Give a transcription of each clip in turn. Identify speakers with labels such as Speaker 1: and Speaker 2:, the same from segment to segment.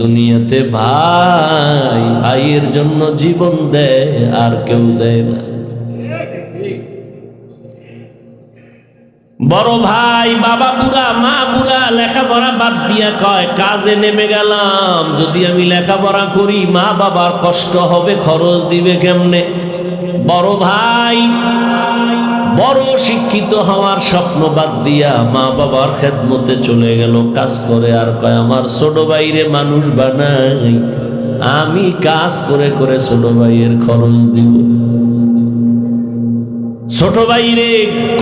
Speaker 1: দুনিয়াতে ভাই ভাইয়ের জন্য জীবন দেয় আর কেউ দেয় না। বড় ভাই বাবা বুড়া মা বুড়া লেখাপড়া বাদ দিয়া কয় কাজে নেমে গেলাম, যদি আমি লেখাপড়া করি মা বাবার কষ্ট হবে, খরচ দিবে কেমনে। বড় ভাই বড় শিক্ষিত হওয়ার স্বপ্ন বাদ দিয়া মা বাবার খেদমতে চলে গেল, কাজ করে আর কয় আমার ছোট ভাইরে মানুষ বানাই, আমি কাজ করে করে ছোট ভাইয়ের খরচ দিব। ছোট ভাইরে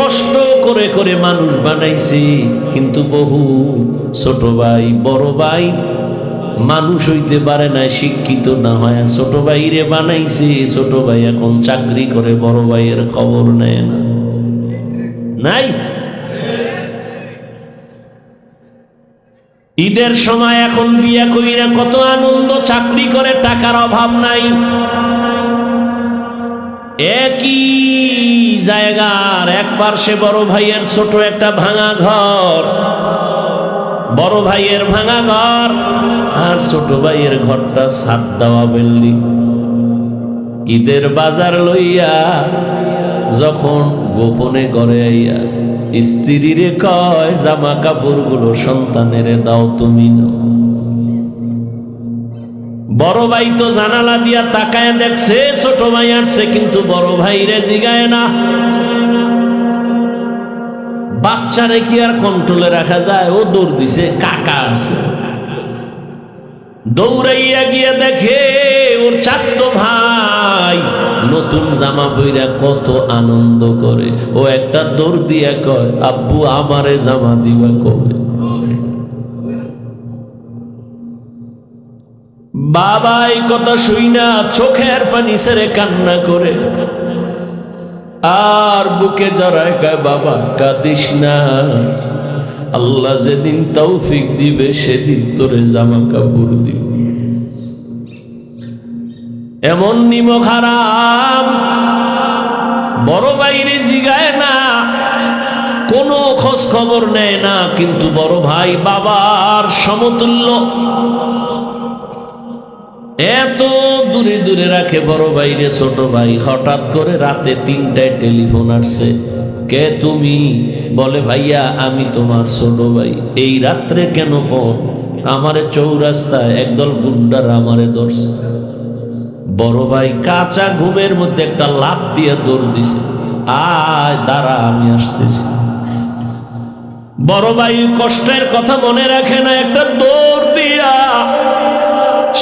Speaker 1: কষ্ট করে করে মানুষ বানাইছি, কিন্তু বহু ছোট ভাই বড় ভাই মানুষ হইতে পারে না, শিক্ষিত না হয় ছোট ভাইরে বানাইছে। ছোট ভাই এখন চাকরি করে, বড় ভাইয়ের খবর নেয় না। নাই ঈদের সময় এখন বিয়া কইরা কত আনন্দ, চাকরি করে টাকার অভাব নাই। একই জায়গার এক পার্শ্বে বড় ভাইয়ের ছোট একটা ভাঙা ঘর, বড় ভাইয়ের ভাঙা ঘর আর ছোট ভাইয়ের ঘরটা ছাদ দেওয়া বিল্ডিং। ঈদের বাজার লইয়া যখন গোপনে ঘরে আইয়া স্ত্রীরে কয় জামা কাপড় গুলো সন্তানের দাও তুমি নাও। বড় ভাই তো জানালা দিয়া তাকায় দেখছে ছোট ভাই আসছে, কিন্তু বড় ভাইরে জিগায় না। বাচ্চারে কি আর কন্ট্রোলে রাখা যায়? ও দৌড় দিছে, কাকা আসছে। দৌড়াইয়া গিয়ে দেখে ওর চাচতো ভাই নতুন জামা পইরা কত আনন্দ করে। ও একটা দৌড় দিয়া কয় আব্বু আমারে জামা দিবা কবে? বাবা এই কথা শুই না চোখের পানি ছেড়ে কান্না করে আর বুকে জড়ায় কয় বাবা কাঁদিস না, আল্লাহ যেদিন তৌফিক দিবে সেদিন তোরে জামা কাপড় দিবে। এমন নিমক হারাম বড় ভাইরে জিগায় না, কোনো খোঁজ খবর নেয় না, কিন্তু বড় ভাই বাবার সমতুল্য, এত দূরে দূরে রাখে বড় ভাইরে। ছোট ভাই হঠাৎ করে রাতে 3টায় টেলিফোন আসছে, কে তুমি? বলে ভাইয়া আমি তোমার ছোট ভাই। এই রাত্রে কেন ফোন? আমারে চৌরাস্তায় একদল গুন্ডার আমারে ধরছে। বড় ভাই কাঁচা ঘুমের মধ্যে একটা লাফ দিয়ে দৌড় দিছে, আয় দাঁড়া আমি আসতেছি। বড় ভাই কষ্টের কথা মনে রাখে না, একটা দৌড় দিয়া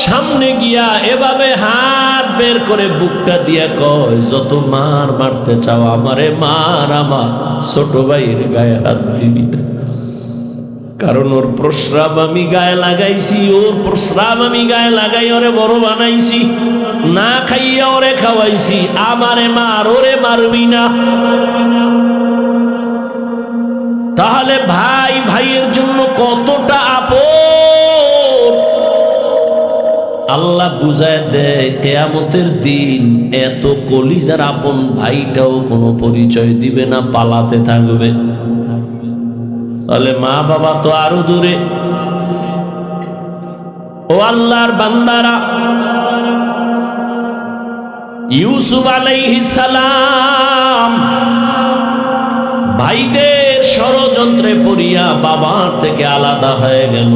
Speaker 1: সামনে গিয়া এভাবে হাত বের করে বুকটা দিয়া কয় যত মার মারতে চাও আমারে মার, আমার ছোট ভাইয়ের গায়ে হাত দিবি না। কারণ ওর প্রস্রাব আমি গায়ে লাগাইছি, ওর প্রস্রাব আমি গায়ে লাগাই ওরে বড় বানাইছি, না খাইয়া ওরে খাওয়াইছি, আমারে মার, ওরে মারবি না। তাহলে ভাই ভাইয়ের জন্য কতটা আপন আল্লাহ বুঝায় দেয়। কিয়ামতের দিন এত কলিজার আপন ভাইটাও কোনো পরিচয় দিবে না, পালাতে থাকবে। তাহলে মা বাবা তো আরো দূরে। ও আল্লাহর বান্দারা, ইউসুফ আলাইহিস সালাম ভাইদের ষড়যন্ত্রে পড়িয়া বাবার থেকে আলাদা হয়ে গেল।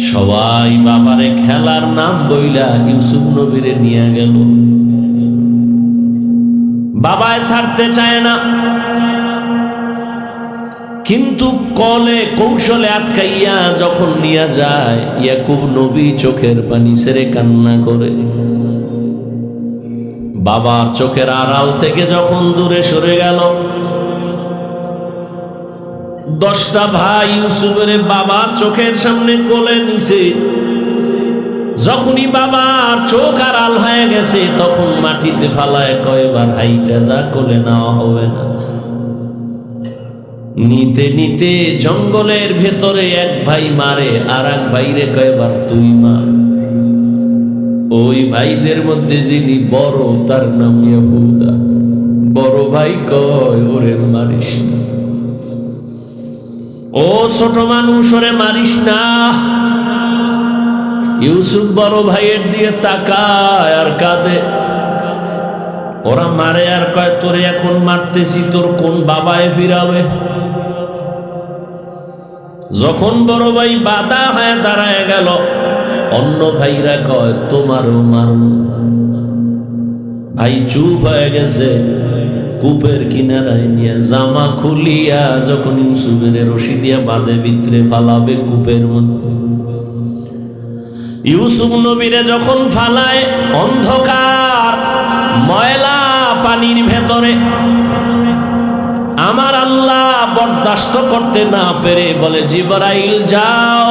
Speaker 1: সবাই বাবারে খেলার নাম বইলা ইউসুফ নবীরে নিয়ে গেল। বাবায় ছাড়তে চায় না, কিন্তু কলে কৌশলে আটকাইয়া যখন নিয়ে যায় ইয়াকুব নবী চোখের পানি ছেড়ে কান্না করে। বাবার চোখের আড়াল থেকে যখন দূরে সরে গেল, 10টা ভাই ইউসুফের বাবার চোখের সামনে কোলে নিছে। যখনই বাবার চোখ আড়াল হয়ে গেছে তখন মাটিতে ফালায় কয়বার হাইটা যা কোলে নেওয়া হবে না। নিতে নিতে জঙ্গলের ভেতরে এক ভাই মারে আর এক ভাইরে কয়বার তুই মার। ওই ভাইদের মধ্যে যিনি বড় তার নাম ইয়াহুদা। বড় ভাই কয় ওরে মারিস না। ও ছোট মানুষ, ওরে মারিস না। ইউসুফ বড় ভাইয়ের দিয়ে তাকায় আর কাঁদে। ওরা মারে আর কয়, তোরে এখন মারতেছি, তোর কোন বাবায় ফিরাবে? যখন বড় ভাই বাধা হয়ে দাঁড়ায় গেল, অন্য ভাইরা কয়, তোমারও মারুন। ভাই চুপ হয়ে গেছে। কূপের কিনারায় নিয়ে জামা খুলিয়া যখন ইউসুফের রশি দিয়া বাঁধে ভিতরে ফালাবে কূপের মধ্যে, ইউসুফ নবীরে যখন ফালায় অন্ধকার ময়লা পানির ভেতরে, আমার আল্লাহ বরদাস্ত করতে না পেরে বলে, জিবরাইল যাও,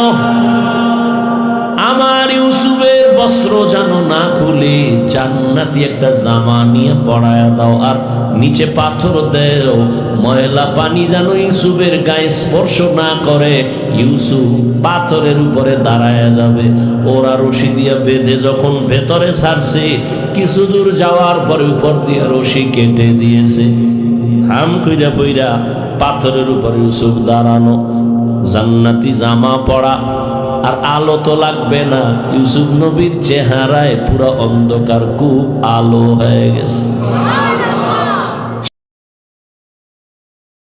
Speaker 1: আমার ইউসুফের বস্ত্র যেন না খুলে জান্নাতি একটা জামা নিয়ে পরায়া দাও, আর নিচে পাথর দেও, ময়লা পানি যেন ইউসুফের গায়ে স্পর্শ না করে, ইউসুফ পাথরের উপরে দাঁড়ায়া যাবে। ওরা রশি দিয়ে বেঁধে যখন ভেতরে ছাড়ছে, কিছু দূর যাওয়ার পরে উপর দিয়ে রশি কেটে দিয়েছে। হাম কইরা পইরা পাথরের উপরে ইউসুফ দাঁড়ানো, জান্নাতি জামা পরা, আর আলো তো লাগবে না। ইউসুফ নবীর চেহারায় পুরো অন্ধকার, খুব আলো হয়ে গেছে।